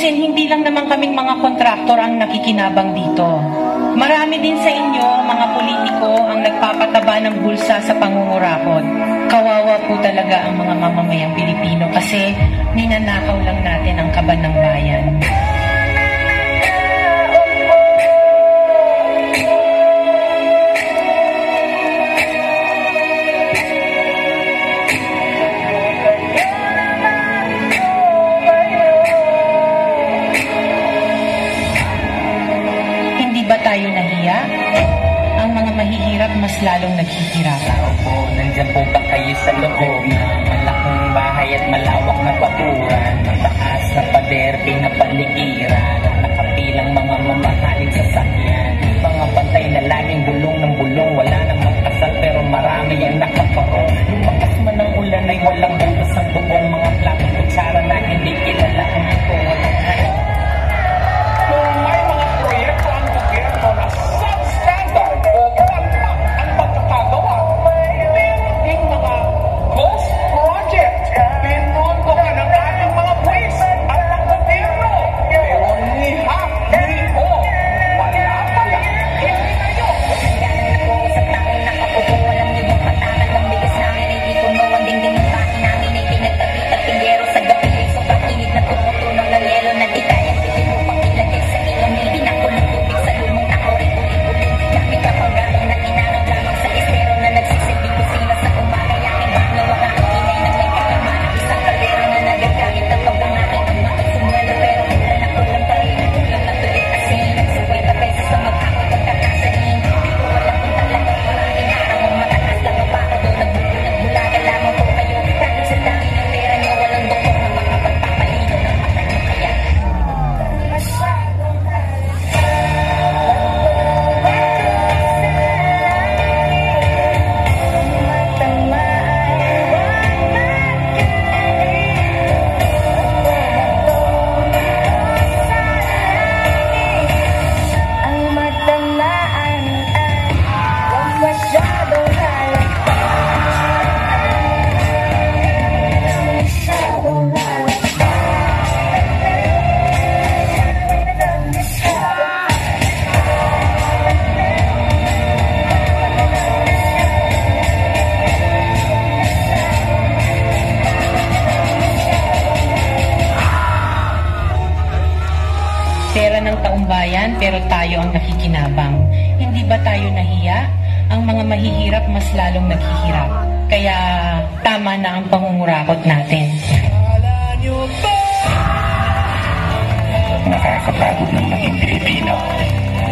tutuusin, hindi lang naman kaming mga kontraktor ang nakikinabang dito. Marami din sa inyo, mga politiko, ang nagpapataba ng bulsa sa pangungurakot. Kawawa po talaga ang mga mamamayang Pilipino kasi ninanakaw lang natin ang kaban ng bayan. Ba tayo nahiya? Ang mga mahihirap mas lalong naghihirap. Tao po, nandyan po ba kayo sa loob ng malaking bahay at malawak na bakuran? Mataas na pader, pinapaligiran at nakapilang mga mamahaling sasakyan. Mga bantay na laging bulong ng bulong, wala namang kasal pero marami ang nakaparong. Lumakas man ang ulan ay walang butas ang buong mga platong kutsara na hindi kilala ang ito. Kung may mga proyekto ang gobyerno na substandard o kapag ang pagkakagawa, meron din mga ghost project. Pinondohan ang ating mga pulis at ang gobyerno. Pero nihak, niho, wala pala. Hindi kayo. Ako sa taong nakapupo, walang ibang patakan ng bigas namin ay di kuno ang dingding ng bahay namin ay pinagtapit-tapigero sa gabi ay sobrang init na tumutunog ng yelo na di kayang pitin upang ilagay sa ilong ay pinakulong tubig sa lumong tao ay ulit-ulit gamit na panggaling na inanap lamang sa estero na nagsisilbing kusina sa umaga yaking baklo ang aking inay na may kakaman isang kaldero na nagagamit at pag ang aking ama ay sumwelo pero kulang na kulang pa rin kulang na tulit kasi nagsuwenta pesos sa maghapon pagkakasahin pero walang kung talaga maraming araw ang mataas lang ang baka doon nagbulaga lamang po kayo kahit sa dami ng pera niyo walang doktor na makapagpapalino ng mata niyo kaya ang matamaan ay huwag masyadong halata masyadong halata Pera ng taong bayan pero tayo ang nakikinabang. Hindi ba tayo nahiya? Ang mga mahihirap mas lalong naghihirap. Kaya tama na ang pangungurakot natin. Nakakapagod ng maging Pilipino.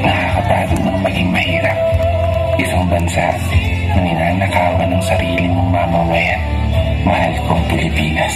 Nakakapagod ng maging mahirap. Isang bansa na ninanakawan ng sarili mong mamamayan. Mahal kong Pilipinas.